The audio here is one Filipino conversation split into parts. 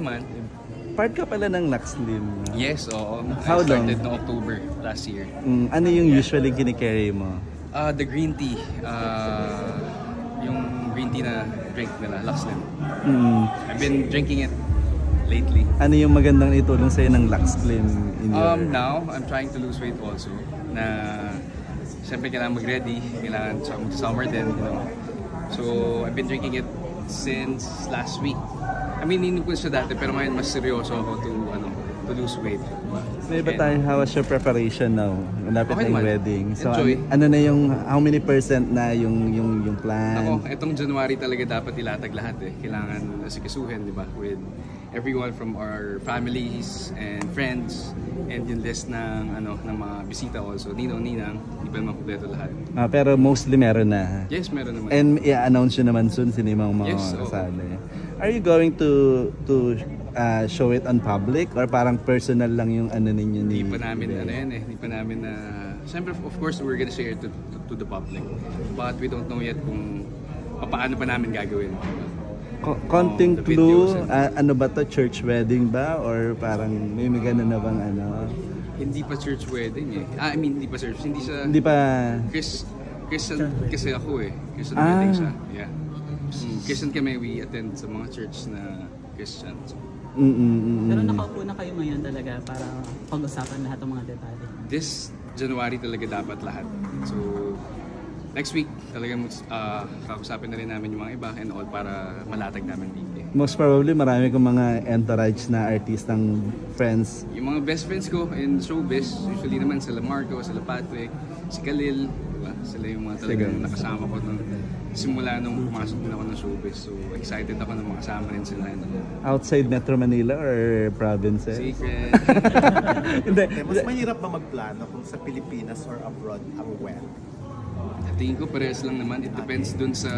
naman. Part ka pala ng Lux Slim. Yes, oo. How I started long? no October last year. Ano yung usually kinikerry mo? The green tea. Yung green tea na drink nila, Lux Slim. I've been drinking it lately. Ano yung magandang itulong sa'yo ng Lux Slim? Now, I'm trying to lose weight also. Na, siyempre kailangan mag-ready. Kailangan mag-summer din, you know. So, I've been drinking it since last week. I mean, hindi ko siya dati, pero ngayon mas seryoso ako to lose weight. May ba tayo, how was your preparation now? Malapit na yung wedding. So, ano na yung, how many % na yung plan? Ako, itong January talaga dapat ilatag lahat eh. Kailangan asikasuhin, di ba? With everyone from our families and friends, and yung list ng mga bisita also. Ninong, di ba naman kumpleto lahat. Pero mostly meron na. Yes, meron naman. And i-announce yun naman soon sino yung mga kasali. Are you going to show it on public or parang personal lang yung ninyo ni? Hindi pa namin hindi pa namin na siyempre of course we're gonna share it to the public. But we don't know yet kung paano pa namin gagawin. Konting clue, ano ba to, church wedding ba or parang may gano'n na bang Hindi pa church wedding eh. I mean, hindi pa church, hindi pa Christian kasi ako eh. Christian wedding siya. Yeah. Christian kami, we attend sa mga church na Christian. So. Pero nakaupo na kayo ngayon talaga para pag-usapan lahat ng mga detalye. This January talaga dapat lahat. So, next week talagang kakusapin na rin namin yung mga iba and all para malatag namin dito. Most probably marami kong mga entourage na artistang friends. Yung mga best friends ko in showbiz, usually naman sila Marco, sila Patrick, si Khalil, diba? Sila yung mga talagang nakasama ko nung simula nung pumasok din ako ng showbiz. So excited ako na makasama rin sila. Outside Metro Manila or provinces? Secret. Hindi. Mas mahirap ba magplano kung sa Pilipinas or abroad ang wedding? Tingin ko parehas lang naman. It depends dun sa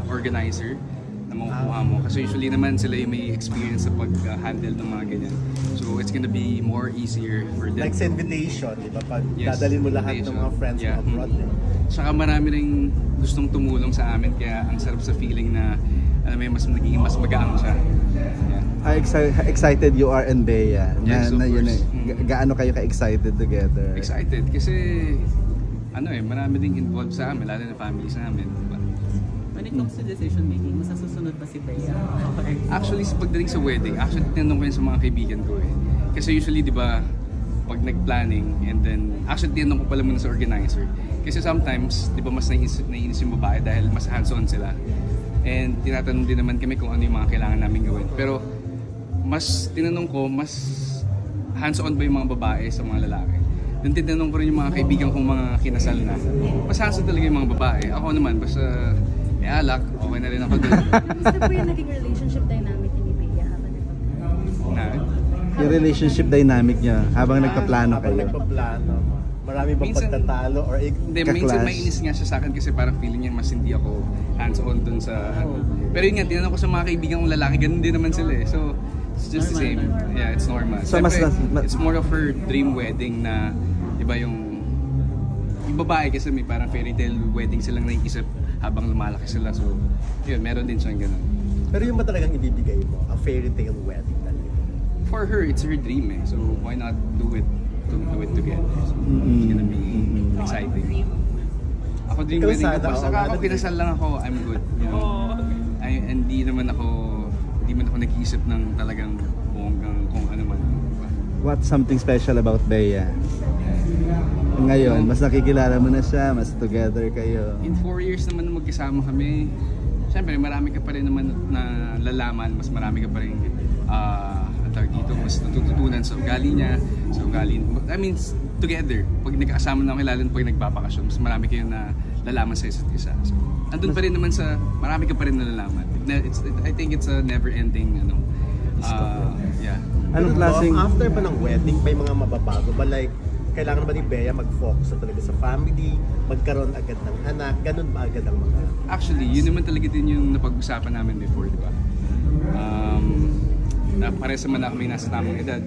organizer na makukuha mo. Kasi usually naman sila yung may experience sa pag-handle ng mga ganyan. So it's gonna be more easier for them. Like sa invitation, di ba? Pag dadalhin mo lahat ng mga friends mo abroad. Saka marami rin gustong tumulong sa amin. Kaya ang sarap sa feeling na mas magaang siya. Yeah. Excited you are and Bea. Yes, of course. Gaano kayo ka-excited together? Excited kasi marami ding involved sa amin, lalo na families namin. Diba? When it comes to decision making, mas nasusunod pa si Bea? Actually, sa pagdating sa wedding, tinanong ko yun sa mga kaibigan ko eh. Kasi usually, di ba, pag nag-planning and then, tinanong ko pala muna sa organizer. Kasi sometimes, di ba, mas naiinis yung babae dahil mas hands-on sila. And tinatanong din naman kami kung ano yung mga kailangan namin gawin. Pero, tinanong ko, mas hands-on ba yung mga babae sa mga lalaki? Then tinanong ko rin yung mga kaibigan kong mga kinasal na. Mas hands-on talaga yung mga babae. Ako naman, basta alak, okay na rin ako doon. Gusto po yung naging relationship dynamic ni Bea habang nagpaplano? Yung relationship dynamic niya habang nagpaplano kayo? Habang nagpaplano, marami bang pagtatalo or hindi, minsan mainis nga siya sa akin kasi parang feeling niya mas hindi ako hands-on doon sa Pero yun nga, tinanong ko sa mga kaibigan kong lalaki, ganun din naman sila eh. So, it's just the same. Yeah, it's normal. So, it's more of her dream wedding na, iba yung babae kasi may parang fairy tale wedding silang naiisip habang lumalaki sila. So, yun, meron din siyang ganun. Pero yung ba talagang ibibigay mo? A fairy tale wedding talaga? For her, it's her dream eh. So, why not do it together? So, it's gonna be exciting. Ako dream wedding ko. Basta ako kinasal lang ako, I'm good. You know? Hindi man ako nag-iisip ng talagang bonggang kung ano man. What's something special about Bea? Ngayon, mas nakikilala mo na siya, mas together kayo. In 4 years naman na magkasama kami, syempre marami ka pa rin naman na lalaman, mas marami ka pa rin mas natututunan sa ugali niya, together. Pag nagkasama na kilala, pag nagbabakasyon, mas marami kayo na lalaman sa isa't isa. So, andun pa rin naman marami ka pa rin na lalaman. I think it's a never-ending, yeah. Anong klaseng... After pa ng wedding, may mga mababago ba? Like, kailangan ba ni Bea mag-focus na talaga sa family, magkaroon agad ng anak, ganun ba agad ang mga... Actually, yun naman talaga din yung napag-usapan namin before, di ba? Pares naman ako may nasa tamang edad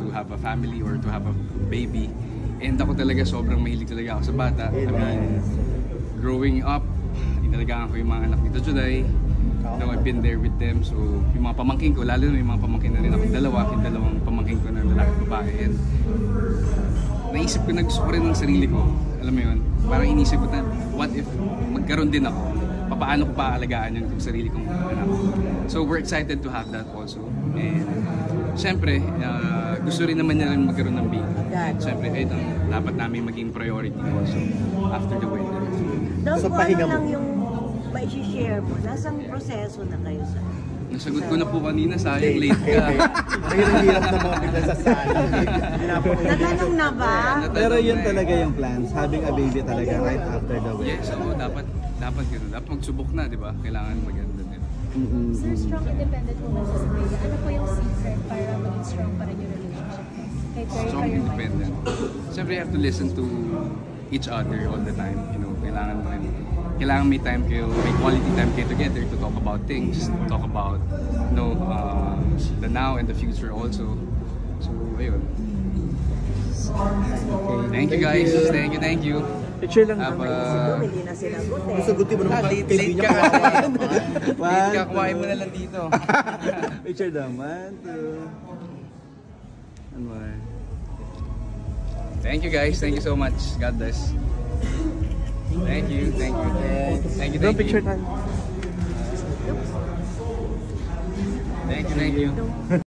to have a family or to have a baby. And ako talaga sobrang mahilig talaga ako sa bata. I mean, growing up, inalagaan ko yung mga anak ni Tito Juday. No, I've been there with them. So, yung mga pamangkin ko, lalo na yung mga pamangkin na rin ako, yung dalawang pamangkin ko na lalaki at babae. And naisip ko na gusto ko rin ng sarili ko. Alam mo yun? Parang inisip ko na, what if magkaroon din ako? Paano ko paalagaan yung sarili kong anak? So, we're excited to have that also. And, syempre, gusto rin naman niya rin magkaroon ng baby. Syempre, ito ang dapat namin maging priority also after the wedding. Daw So, kung pahinga ano lang mo. yung mai-share mo, nasang proseso na kayo sa... Nasagot ko na po kanina, sayang late ka. Hirap na mga bigla sa sala. Natanong na ba? Pero yun talaga yung plans, having a baby talaga right after the wedding. Yes, so dapat gano'n. Dapat magsubok na, di ba? Kailangan maganda din. Sir, strong independent woman siya sa Bea. Ano po yung secret para maging strong pa rin yung relationship? Kahit very Strong kayo independent. Siyempre, you have to listen to each other all the time. You know, kailangan may time kayo, may quality time kayo together to talk about things, talk about, you know, the now and the future also. So, ayun. Thank you guys. Thank you. Picture lang Have naman. a... Hindi na sinagot eh. Sagutin mo naman Late kaibigan ka. ko. Late ka, kuhain mo na lang dito. Picture naman. One more. Thank you guys. Thank you so much. God bless. Thank you. Don't picture tayo. Thank you.